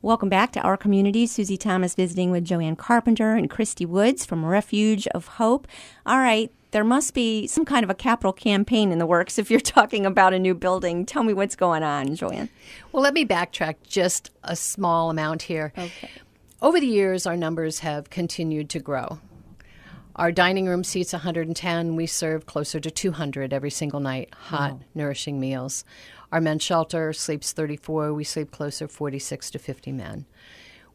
Welcome back to Our Community. Susie Thomas visiting with Joanne Carpenter and Christy Woods from Refuge of Hope. All right, there must be some kind of a capital campaign in the works if you're talking about a new building. Tell me what's going on, Joanne. Well, let me backtrack just a small amount here. Okay. Over the years, our numbers have continued to grow. Our dining room seats 110. We serve closer to 200 every single night, hot, nourishing meals. Our men's shelter sleeps 34. We sleep closer 46 to 50 men.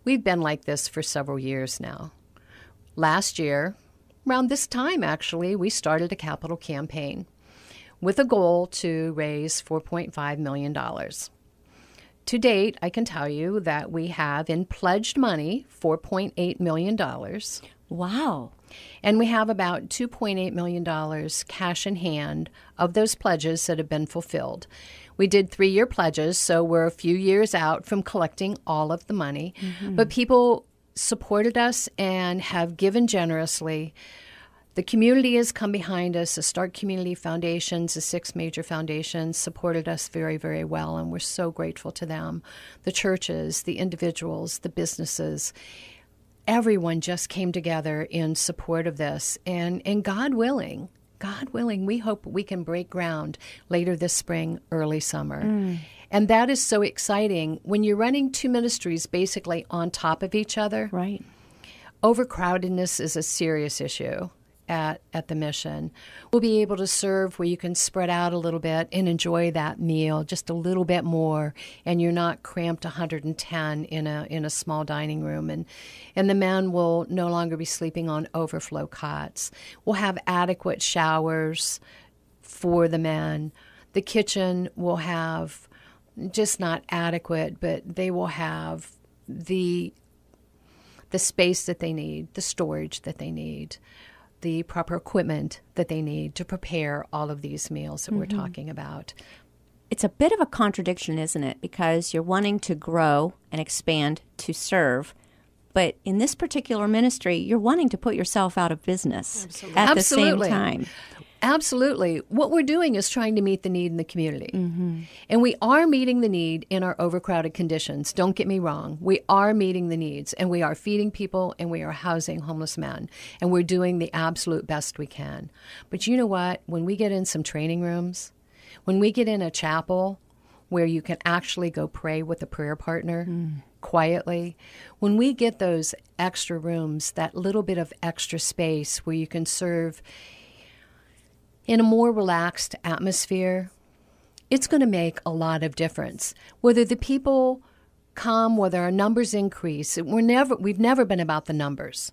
We've been like this for several years now. Last year, around this time actually, we started a capital campaign with a goal to raise $4.5 million. To date, I can tell you that we have in pledged money $4.8 million. Wow. And we have about $2.8 million cash in hand of those pledges that have been fulfilled. We did 3-year pledges, so we're a few years out from collecting all of the money. Mm-hmm. But people supported us and have given generously. The community has come behind us. The Start Community Foundations, the 6 major foundations, supported us very, very well, and we're so grateful to them. The churches, the individuals, the businesses, everyone just came together in support of this. And God willing, we hope we can break ground later this spring, early summer. And that is so exciting. When you're running 2 ministries basically on top of each other, right? Overcrowdedness is a serious issue at the mission. We'll be able to serve where you can spread out a little bit and enjoy that meal just a little bit more, and you're not cramped 110 in a small dining room. And the men will no longer be sleeping on overflow cots. We'll have adequate showers for the men. The kitchen will have just not adequate, but they will have the space that they need, the storage that they need, the proper equipment that they need to prepare all of these meals that we're talking about. It's a bit of a contradiction, isn't it? Because you're wanting to grow and expand to serve, but in this particular ministry, you're wanting to put yourself out of business at the same time. Absolutely. What we're doing is trying to meet the need in the community. Mm-hmm. And we are meeting the need in our overcrowded conditions. Don't get me wrong. We are meeting the needs, and we are feeding people, and we are housing homeless men, and we're doing the absolute best we can. But you know what? When we get in some training rooms, when we get in a chapel where you can actually go pray with a prayer partner quietly, when we get those extra rooms, that little bit of extra space where you can serve in a more relaxed atmosphere, it's going to make a lot of difference. Whether the people come, whether our numbers increase, we've never been about the numbers.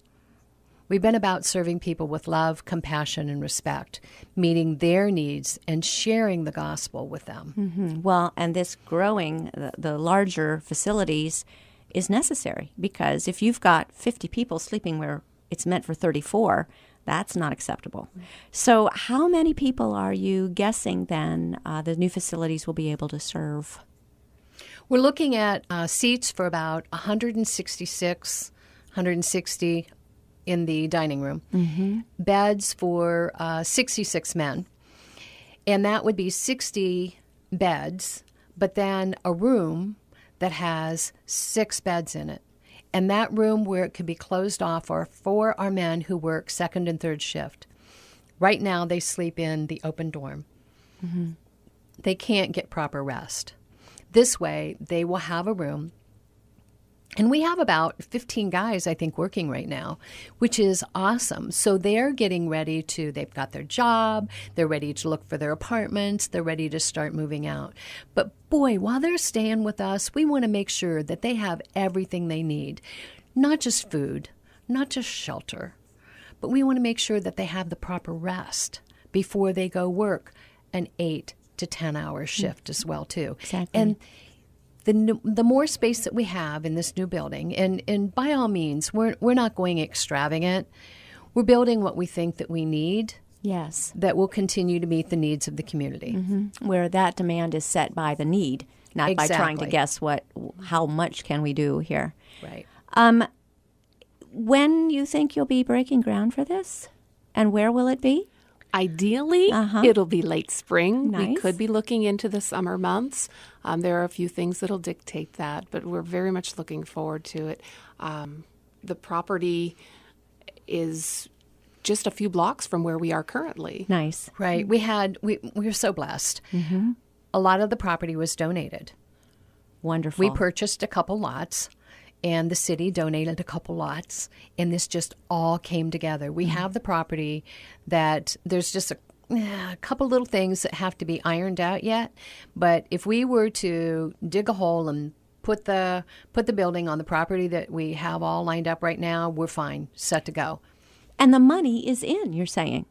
We've been about serving people with love, compassion, and respect, meeting their needs and sharing the gospel with them. Mm-hmm. Well, and this growing, the larger facilities is necessary, because if you've got 50 people sleeping where it's meant for 34, that's not acceptable. So how many people are you guessing then the new facilities will be able to serve? We're looking at seats for about 166, 160 in the dining room, beds for 66 men. And that would be 60 beds, but then a room that has 6 beds in it. And that room where it could be closed off are for our men who work 2nd and 3rd shift. Right now, they sleep in the open dorm. Mm-hmm. They can't get proper rest. This way, they will have a room. And we have about 15 guys, I think, working right now, which is awesome. So they're getting ready they've got their job, they're ready to look for their apartments, they're ready to start moving out. But boy, while they're staying with us, we want to make sure that they have everything they need. Not just food, not just shelter, but we want to make sure that they have the proper rest before they go work an 8 to 10 hour shift as well, too. Exactly. And the more space that we have in this new building, and by all means, we're not going extravagant. We're building what we think that we need. Yes. That will continue to meet the needs of the community. Mm-hmm. Where that demand is set by the need, not Exactly. by trying to guess how much can we do here. Right. When you think you'll be breaking ground for this? And where will it be? Ideally, it'll be late spring. Nice. We could be looking into the summer months. There are a few things that'll dictate that, but we're very much looking forward to it. The property is just a few blocks from where we are currently. Nice. Right. We were so blessed. A lot of the property was donated. Wonderful. We purchased a couple lots, and the city donated a couple lots, and this just all came together. We have the property that there's just a couple little things that have to be ironed out yet, but if we were to dig a hole and put the building on the property that we have all lined up right now, we're fine, set to go. And the money is in, you're saying?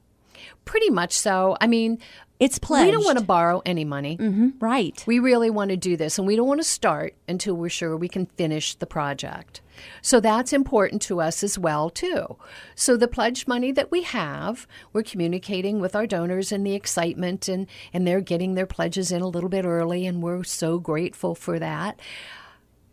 Pretty much so. I mean, it's pledged. We don't want to borrow any money. Right. We really want to do this, and we don't want to start until we're sure we can finish the project. So that's important to us as well, too. So the pledged money that we have, we're communicating with our donors and the excitement, and they're getting their pledges in a little bit early, and we're so grateful for that.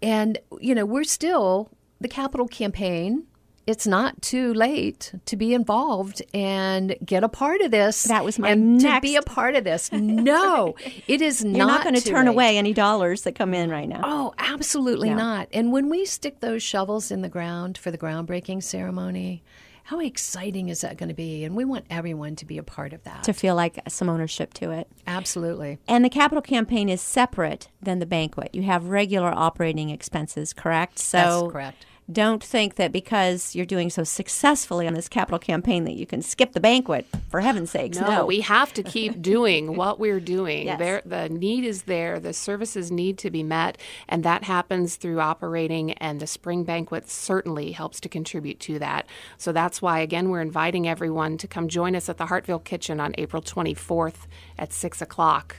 And, we're still, the capital campaign, it's not too late to be involved and get a part of this. That was my and next. to be a part of this. No, it is not. You're not going to too turn late. away any dollars that come in right now. Oh, absolutely No. not. And when we stick those shovels in the ground for the groundbreaking ceremony, how exciting is that going to be? And we want everyone to be a part of that. To feel like some ownership to it. Absolutely. And the capital campaign is separate than the banquet. You have regular operating expenses, correct? So That's correct. Don't think that because you're doing so successfully on this capital campaign that you can skip the banquet, for heaven's sakes. No. We have to keep doing what we're doing. Yes. The need is there. The services need to be met, and that happens through operating, and the spring banquet certainly helps to contribute to that. So that's why, again, we're inviting everyone to come join us at the Hartville Kitchen on April 24th at 6 o'clock.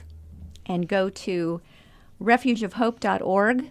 And go to refugeofhope.org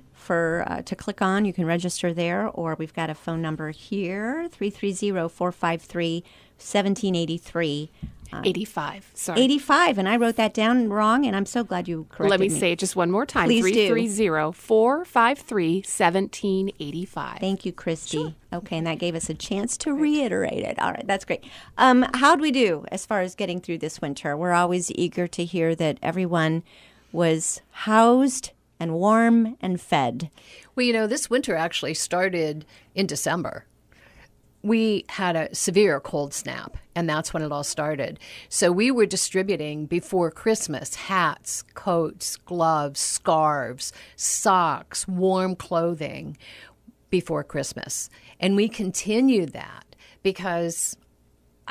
to click on. You can register there, or we've got a phone number here, 330-453-1783. 85, sorry. 85, and I wrote that down wrong, and I'm so glad you corrected Let me me. say it just one more time. Please do. 330-453-1785. Thank you, Christy. Sure. Okay, and that gave us a chance to reiterate it. All right, that's great. How'd we do as far as getting through this winter? We're always eager to hear that everyone was housed and warm and fed. Well, this winter actually started in December. We had a severe cold snap, and that's when it all started. So we were distributing before Christmas hats, coats, gloves, scarves, socks, warm clothing before Christmas. And we continued that because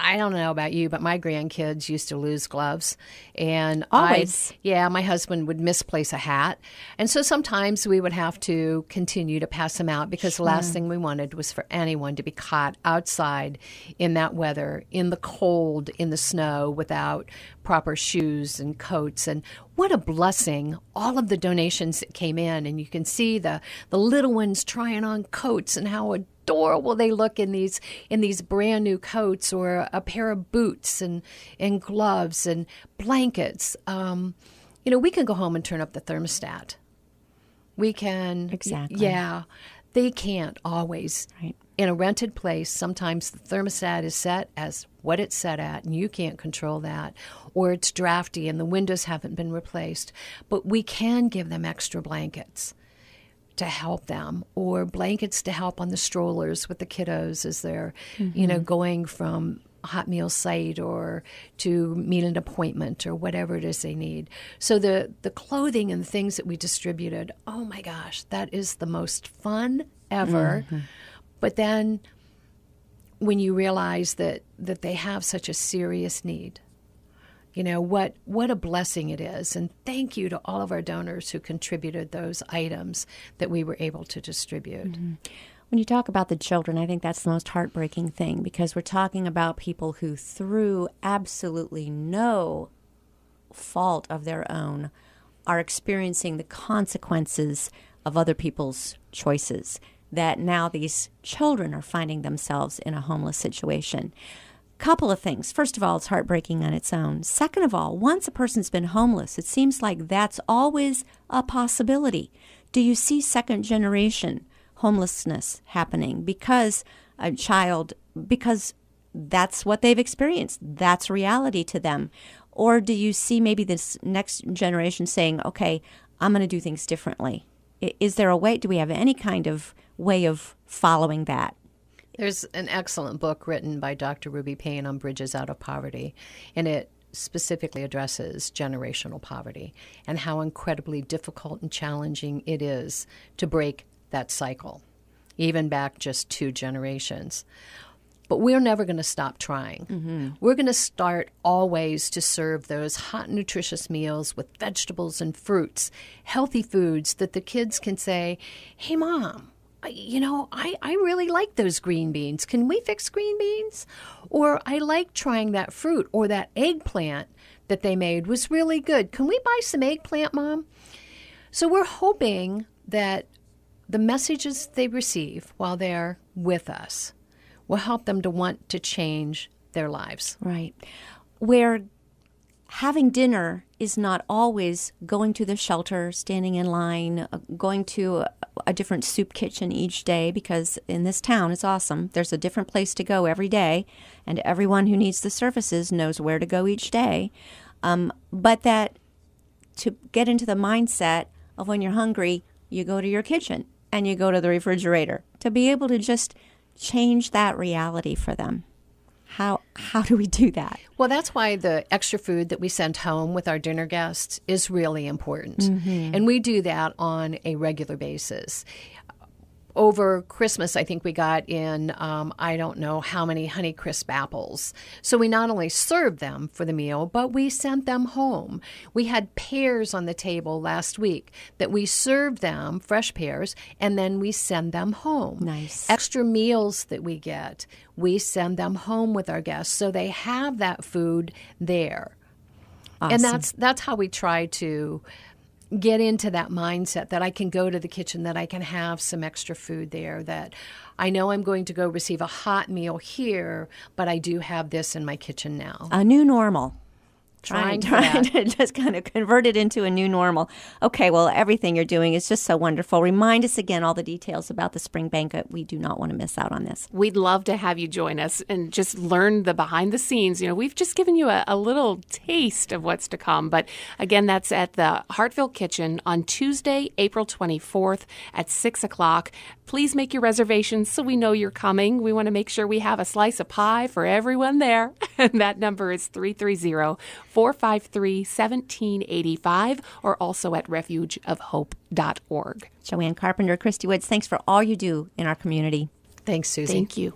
I don't know about you, but my grandkids used to lose gloves. And Always. my husband would misplace a hat. And so sometimes we would have to continue to pass them out because the last thing we wanted was for anyone to be caught outside in that weather, in the cold, in the snow, without proper shoes and coats. And what a blessing, all of the donations that came in. And you can see the little ones trying on coats and how adorable they look in these brand new coats, or a pair of boots and gloves and blankets. We can go home and turn up the thermostat. We can. Exactly. Yeah. They can't always. Right. In a rented place, sometimes the thermostat is set as what it's set at, and you can't control that. Or it's drafty and the windows haven't been replaced. But we can give them extra blankets to help them, or blankets to help on the strollers with the kiddos as they're, going from hot meal site or to meet an appointment or whatever it is they need. So the clothing and the things that we distributed, oh my gosh, that is the most fun ever. But then when you realize that they have such a serious need, what a blessing it is. And thank you to all of our donors who contributed those items that we were able to distribute. When you talk about the children, I think that's the most heartbreaking thing, because we're talking about people who, through absolutely no fault of their own, are experiencing the consequences of other people's choices, that now these children are finding themselves in a homeless situation. Couple of things. First of all, it's heartbreaking on its own. Second of all, once a person's been homeless, it seems like that's always a possibility. Do you see second generation homelessness happening because that's what they've experienced. That's reality to them. Or do you see maybe this next generation saying, okay, I'm going to do things differently? Is there a way? Do we have any kind of way of following that? There's an excellent book written by Dr. Ruby Payne on Bridges Out of Poverty, and it specifically addresses generational poverty and how incredibly difficult and challenging it is to break that cycle, even back just 2 generations. But we're never going to stop trying. Mm-hmm. We're going to start always to serve those hot, nutritious meals with vegetables and fruits, healthy foods that the kids can say, hey, Mom, I really like those green beans. Can we fix green beans? Or I like trying that fruit, or that eggplant that they made was really good. Can we buy some eggplant, Mom? So we're hoping that the messages they receive while they're with us will help them to want to change their lives. Right. Where having dinner is not always going to the shelter, standing in line, going to a different soup kitchen each day, because in this town, it's awesome. There's a different place to go every day, and everyone who needs the services knows where to go each day. But that to get into the mindset of when you're hungry, you go to your kitchen and you go to the refrigerator, to be able to just change that reality for them. How do we do that? Well, that's why the extra food that we send home with our dinner guests is really important. Mm-hmm. And we do that on a regular basis. Over Christmas, I think we got in, I don't know how many Honeycrisp apples. So we not only served them for the meal, but we sent them home. We had pears on the table last week that we served them, fresh pears, and then we send them home. Nice. Extra meals that we get, we send them home with our guests so they have that food there. Awesome. And that's how we try to get into that mindset that I can go to the kitchen, that I can have some extra food there, that I know I'm going to go receive a hot meal here, but I do have this in my kitchen now. A new normal. Trying to just kind of convert it into a new normal. Okay, well, everything you're doing is just so wonderful. Remind us again all the details about the spring banquet. We do not want to miss out on this. We'd love to have you join us and just learn the behind the scenes. We've just given you a little taste of what's to come. But again, that's at the Hartville Kitchen on Tuesday, April 24th at 6 o'clock. Please make your reservations so we know you're coming. We want to make sure we have a slice of pie for everyone there. And that number is 330-453-1785, or also at refugeofhope.org. Joanne Carpenter, Christy Woods, thanks for all you do in our community. Thanks, Susie. Thank you.